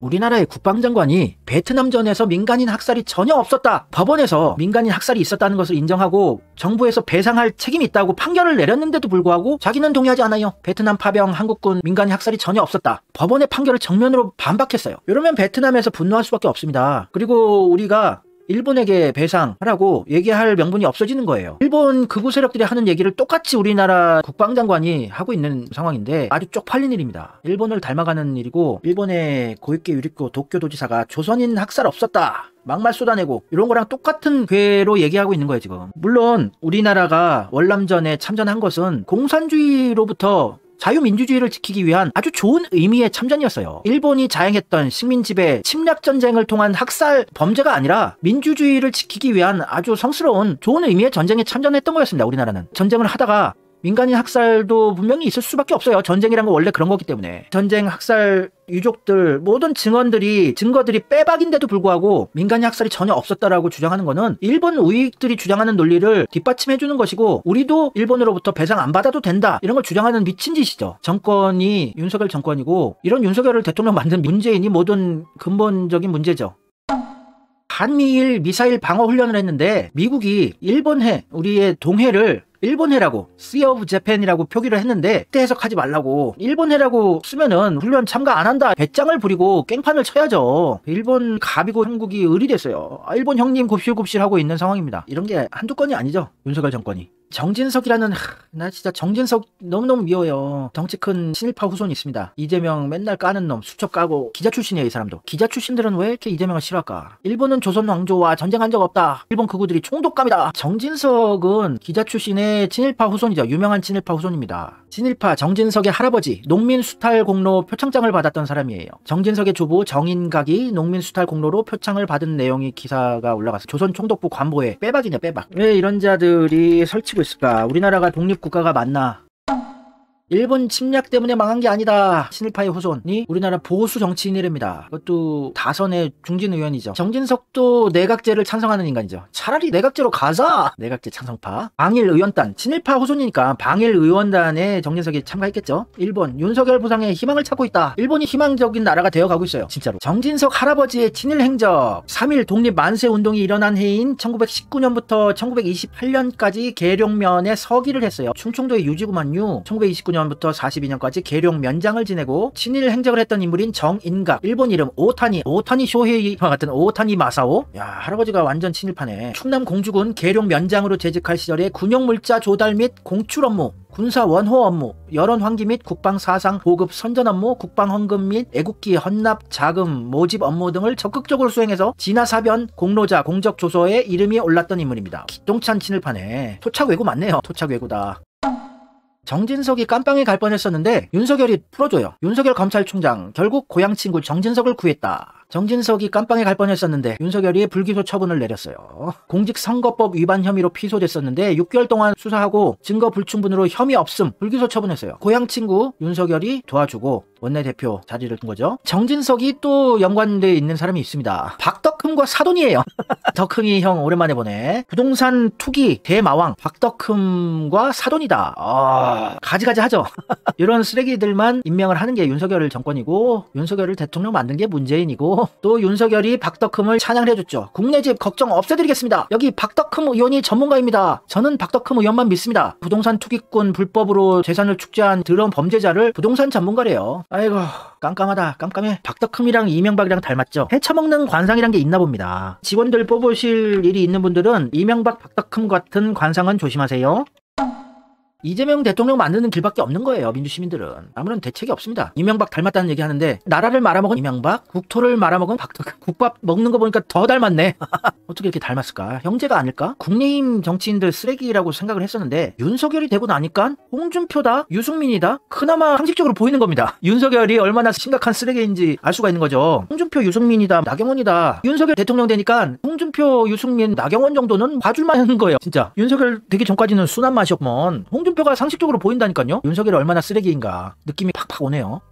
우리나라의 국방장관이 베트남전에서 민간인 학살이 전혀 없었다, 법원에서 민간인 학살이 있었다는 것을 인정하고 정부에서 배상할 책임이 있다고 판결을 내렸는데도 불구하고 자기는 동의하지 않아요. 베트남 파병 한국군 민간인 학살이 전혀 없었다, 법원의 판결을 정면으로 반박했어요. 이러면 베트남에서 분노할 수밖에 없습니다. 그리고 우리가 일본에게 배상하라고 얘기할 명분이 없어지는 거예요. 일본 극우 세력들이 하는 얘기를 똑같이 우리나라 국방장관이 하고 있는 상황인데 아주 쪽팔린 일입니다. 일본을 닮아가는 일이고, 일본의 고이케 유리코 도쿄도지사가 조선인 학살 없었다 막말 쏟아내고 이런 거랑 똑같은 궤로 얘기하고 있는 거예요 지금. 물론 우리나라가 월남전에 참전한 것은 공산주의로부터 자유민주주의를 지키기 위한 아주 좋은 의미의 참전이었어요. 일본이 자행했던 식민지배 침략전쟁을 통한 학살 범죄가 아니라 민주주의를 지키기 위한 아주 성스러운 좋은 의미의 전쟁에 참전했던 거였습니다. 우리나라는 전쟁을 하다가 민간인 학살도 분명히 있을 수밖에 없어요. 전쟁이란 건 원래 그런 거기 때문에. 전쟁 학살 유족들 모든 증거들이 빼박인데도 불구하고 민간인 학살이 전혀 없었다라고 주장하는 거는 일본 우익들이 주장하는 논리를 뒷받침해주는 것이고, 우리도 일본으로부터 배상 안 받아도 된다 이런 걸 주장하는 미친 짓이죠. 정권이 윤석열 정권이고, 이런 윤석열을 대통령 만든 문재인이 모든 근본적인 문제죠. 한미일 미사일 방어 훈련을 했는데 미국이 일본해, 우리의 동해를 일본해라고, Sea of Japan이라고 표기를 했는데 그때 해석하지 말라고, 일본해라고 쓰면은 훈련 참가 안 한다, 배짱을 부리고 깽판을 쳐야죠. 일본 갑이고 한국이 을이 됐어요. 일본 형님 굽실굽실 하고 있는 상황입니다. 이런 게 한두 건이 아니죠, 윤석열 정권이. 정진석이라는, 나 진짜 정진석 너무너무 미워요. 덩치 큰 친일파 후손이 있습니다. 이재명 맨날 까는 놈, 수첩 까고 기자 출신이에요. 이 사람도. 기자 출신들은 왜 이렇게 이재명을 싫어할까? 일본은 조선 왕조와 전쟁한 적 없다, 일본 극우들이 총독감이다. 정진석은 기자 출신의 친일파 후손이죠. 유명한 친일파 후손입니다. 친일파 정진석의 할아버지 농민수탈 공로 표창장을 받았던 사람이에요. 정진석의 조부 정인각이 농민수탈 공로로 표창을 받은 내용이 기사가 올라갔어요. 조선 총독부 관보에. 빼박이냐 빼박. 왜 이런 자들이 설치고 있을까? 우리나라가 독립국가가 맞나? 일본 침략 때문에 망한 게 아니다. 친일파의 후손이 우리나라 보수 정치인이랍니다. 그것도 다선의 중진 의원이죠. 정진석도 내각제를 찬성하는 인간이죠. 차라리 내각제로 가자. 내각제 찬성파. 방일 의원단, 친일파 후손이니까 방일 의원단에 정진석이 참가했겠죠. 일본 윤석열 부상에 희망을 찾고 있다. 일본이 희망적인 나라가 되어가고 있어요. 진짜로. 정진석 할아버지의 친일 행적. 3.1 독립 만세 운동이 일어난 해인 1919년부터 1928년까지 계룡면에 서기를 했어요. 충청도의 유지구만요. 1929년 부터 42년까지 계룡 면장을 지내고 친일 행적을 했던 인물인 정인각, 일본 이름 오타니 쇼헤이와 같은 오타니 마사오. 야, 할아버지가 완전 친일파네. 충남 공주군 계룡 면장으로 재직할 시절에 군용물자 조달 및 공출 업무, 군사 원호 업무, 여론 환기 및 국방 사상 보급 선전 업무, 국방 헌금 및 애국기 헌납 자금 모집 업무 등을 적극적으로 수행해서 진화사변 공로자 공적 조서에 이름이 올랐던 인물입니다. 기똥찬 친일파네. 토착 왜구 맞네요. 토착 왜구다. 정진석이 깜빵에 갈 뻔했었는데 윤석열이 풀어줘요. 윤석열 검찰총장 결국 고향 친구 정진석을 구했다. 정진석이 깜빵에 갈 뻔했었는데 윤석열이 불기소 처분을 내렸어요. 공직선거법 위반 혐의로 피소됐었는데 6개월 동안 수사하고 증거 불충분으로 혐의 없음 불기소 처분했어요. 고향 친구 윤석열이 도와주고 원내대표 자리를 둔 거죠. 정진석이 또 연관돼 있는 사람이 있습니다. 박덕흠과 사돈이에요. 덕흠이 형 오랜만에 보네. 부동산 투기 대마왕 박덕흠과 사돈이다. 가지가지 하죠. 이런 쓰레기들만 임명을 하는 게 윤석열 정권이고, 윤석열을 대통령 만든 게 문재인이고, 또 윤석열이 박덕흠을 찬양을 해줬죠. 국내 집 걱정 없애드리겠습니다. 여기 박덕흠 의원이 전문가입니다. 저는 박덕흠 의원만 믿습니다. 부동산 투기꾼 불법으로 재산을 축제한 드러운 범죄자를 부동산 전문가래요. 아이고 깜깜하다. 깜깜해. 박덕흠이랑 이명박이랑 닮았죠. 헤쳐먹는 관상이란 게 있나 봅니다. 직원들 뽑으실 일이 있는 분들은 이명박 박덕흠 같은 관상은 조심하세요. 이재명 대통령 만드는 길밖에 없는 거예요. 민주시민들은 아무런 대책이 없습니다. 이명박 닮았다는 얘기 하는데 나라를 말아먹은 이명박, 국토를 말아먹은 박덕흠. 국밥 먹는 거 보니까 더 닮았네. 어떻게 이렇게 닮았을까? 형제가 아닐까? 국내임 정치인들 쓰레기라고 생각을 했었는데 윤석열이 되고 나니까 홍준표다, 유승민이다, 그나마 상식적으로 보이는 겁니다. 윤석열이 얼마나 심각한 쓰레기인지 알 수가 있는 거죠. 홍준표, 유승민이다, 나경원이다. 윤석열 대통령 되니까 홍준표, 유승민, 나경원 정도는 봐줄만 하는 거예요. 진짜 윤석열 되기 전까지는 순한 맛이었구먼. 홍준표가 상식적으로 보인다니까요. 윤석열이 얼마나 쓰레기인가 느낌이 팍팍 오네요.